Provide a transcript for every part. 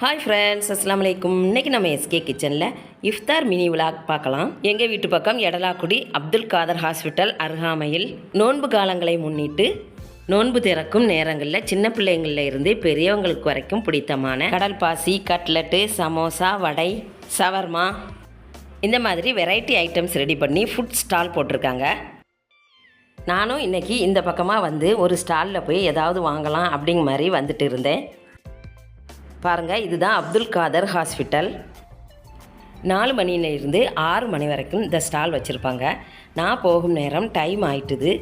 Hi friends, அஸ்ஸலாமு அலைக்கும். இன்றைக்கி நம்ம எஸ்கே கிச்சனில் இஃப்தார் மினி விலாக் பார்க்கலாம். எங்கள் வீட்டு பக்கம் எடலாக்குடி அப்துல் காதர் ஹாஸ்பிட்டல் அருகாமையில் நோன்பு காலங்களை முன்னிட்டு நோன்பு திறக்கும் நேரங்களில் சின்ன பிள்ளைங்களில் இருந்து பெரியவங்களுக்கு வரைக்கும் பிடித்தமான கடல் பாசி, கட்லெட்டு, சமோசா, வடை, சவர்மா இந்த மாதிரி வெரைட்டி ஐட்டம்ஸ் ரெடி பண்ணி ஃபுட் ஸ்டால் போட்டிருக்காங்க. நானும் இன்றைக்கி இந்த பக்கமாக வந்து ஒரு ஸ்டாலில் போய் ஏதாவது வாங்கலாம் அப்படிங்கிற மாதிரி வந்துட்டு இருந்தேன். பாருங்கள், இதுதான் அப்துல் காதர் ஹாஸ்பிட்டல். 4 மணியிலிருந்து 6 மணி வரைக்கும் இந்த ஸ்டால் வச்சுருப்பாங்க. நான் போகும் நேரம் டைம் ஆயிட்டுது.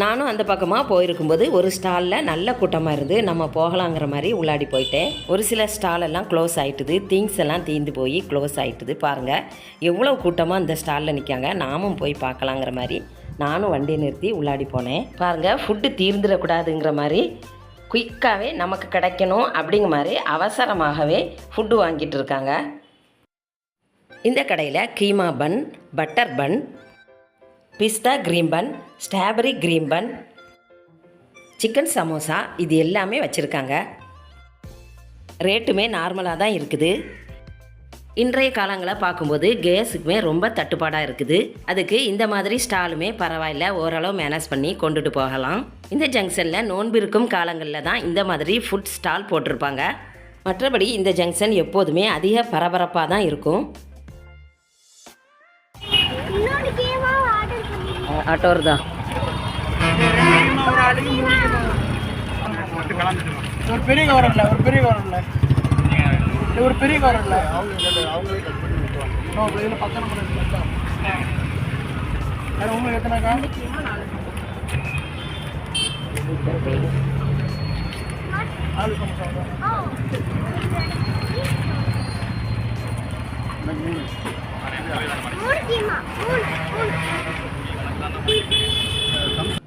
நானும் அந்த பக்கமாக போயிருக்கும்போது ஒரு ஸ்டாலில் நல்ல கூட்டமாக இருந்து நம்ம போகலாங்கிற மாதிரி உள்ளாடி போயிட்டேன். ஒரு சில ஸ்டாலெல்லாம் க்ளோஸ் ஆகிட்டுது, திங்ஸ் எல்லாம் தீர்ந்து போய் க்ளோஸ் ஆகிட்டுது. பாருங்கள் எவ்வளோ கூட்டமாக இந்த ஸ்டாலில் நிற்காங்க. நாமும் போய் பார்க்கலாங்கிற மாதிரி நானும் வண்டியை நிறுத்தி உள்ளாடி போனேன். பாருங்கள், ஃபுட்டு தீர்ந்துடக்கூடாதுங்கிற மாதிரி குயிக்காகவே நமக்கு கிடைக்கணும் அப்படிங்கிற மாதிரி அவசரமாகவே ஃபுட்டு வாங்கிட்டு இருக்காங்க. இந்த கடையில் கீமா பன், பட்டர் பன், பிஸ்தா க்ரீம் பன், ஸ்ட்ராபெரி க்ரீம் பன், சிக்கன் சமோசா இது எல்லாமே வச்சுருக்காங்க. ரேட்டுமே நார்மலாக தான் இருக்குது. இன்றைய காலங்களை பார்க்கும்போது கேஸுக்குமே ரொம்ப தட்டுப்பாடாக இருக்குது. அதுக்கு இந்த மாதிரி ஸ்டாலுமே பரவாயில்ல, ஓரளவு மேனேஜ் பண்ணி கொண்டுட்டு போகலாம். இந்த ஜங்ஷனில் நோன்பு இருக்கும் காலங்களில் தான் இந்த மாதிரி ஃபுட் ஸ்டால் போட்டிருப்பாங்க. மற்றபடி இந்த ஜங்ஷன் எப்போதுமே அதிக பரபரப்பாக தான் இருக்கும். ஆட்டோர் தான் ஒரு பெரிய கவர் இல்லை, ஒரு பெரிய கவர் இல்லை, ஒரு பெரிய கவர் இல்லை. அவங்களே கட் பண்ணி விட்டுவாங்க. இதில் 10 நம்பர் வேறு உங்களுக்கு எத்தனைக்கா? ஆளு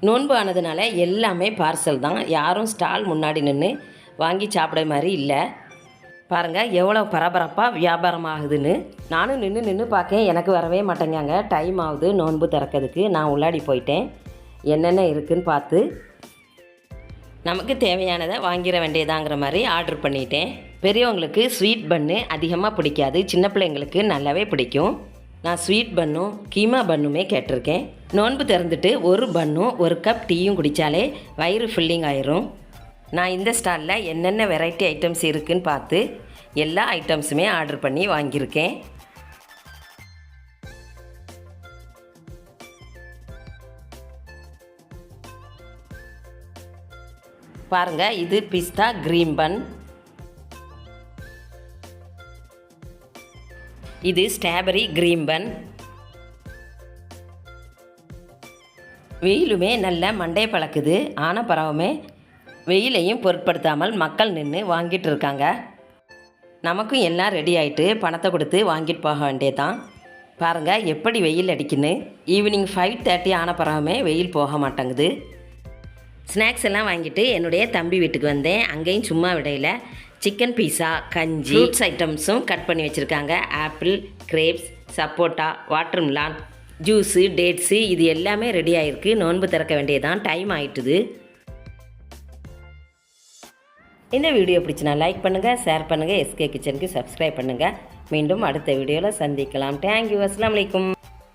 நோன்பு ஆனதுனால எல்லாமே பார்சல் தான். யாரும் ஸ்டால் முன்னாடி நின்று வாங்கி சாப்பிட மாதிரி இல்லை. பாருங்கள் எவ்வளோ பரபரப்பாக வியாபாரம் ஆகுதுன்னு. நானும் நின்று பார்க்கேன், எனக்கு வரவே மாட்டேங்காங்க. டைம் ஆகுது நோன்பு திறக்கிறதுக்கு. நான் உள்ளாடி போயிட்டேன். என்னென்ன இருக்குதுன்னு பார்த்து நமக்கு தேவையானதை வாங்கிட வேண்டியதாங்கிற மாதிரி ஆர்டர் பண்ணிட்டேன். பெரியவங்களுக்கு ஸ்வீட் பன்னு அதிகமாக பிடிக்காது, சின்ன பிள்ளைங்களுக்கு நல்லாவே பிடிக்கும். நான் ஸ்வீட் பன்னும் கீமா பன்னுமே கேட்டிருக்கேன். நோன்பு திறந்துட்டு ஒரு பன்னும் 1 கப் டீயும் குடித்தாலே வயிறு ஃபில்லிங் ஆயிரும். நான் இந்த ஸ்டாலில் என்னென்ன வெரைட்டி ஐட்டம்ஸ் இருக்குதுன்னு பார்த்து எல்லா ஐட்டம்ஸுமே ஆர்டர் பண்ணி வாங்கியிருக்கேன். பாருங்கள், இது பிஸ்தா க்ரீம் பன், இது ஸ்ட்ராபெரி க்ரீம் பன். வெயிலுமே நல்ல மண்டை பழக்குது. ஆன பரவமே வெயிலையும் பொருட்படுத்தாமல் மக்கள் நின்று வாங்கிட்டு இருக்காங்க. நமக்கும் எல்லாம் ரெடி ஆகிட்டு பணத்தை கொடுத்து வாங்கிட்டு போக வேண்டியதான். பாருங்கள் எப்படி வெயில் அடிக்குன்னு. ஈவினிங் 5:30 ஆன பிறகுமே வெயில் போக மாட்டேங்குது. ஸ்நாக்ஸ் எல்லாம் வாங்கிட்டு என்னுடைய தம்பி வீட்டுக்கு வந்தேன். அங்கேயும் சும்மா விடையில் சிக்கன் பீஸா, கஞ்சி, ஃப்ரூட்ஸ் ஐட்டம்ஸும் கட் பண்ணி வச்சுருக்காங்க. ஆப்பிள், கிரேப்ஸ், சப்போட்டா, வாட்டர்மெலான், ஜூஸு, டேட்ஸு இது எல்லாமே ரெடி ஆகிருக்கு. நோன்பு திறக்க வேண்டியதான், டைம் ஆகிட்டுது. இந்த வீடியோ பிடிச்சினா லைக் பண்ணுங்கள், ஷேர் பண்ணுங்கள், எஸ்கே கிச்சனுக்கு சப்ஸ்கிரைப் பண்ணுங்கள். மீண்டும் அடுத்த வீடியோவில் சந்திக்கலாம். தேங்க்யூ. அஸ்ஸலாமு அலைக்கும்.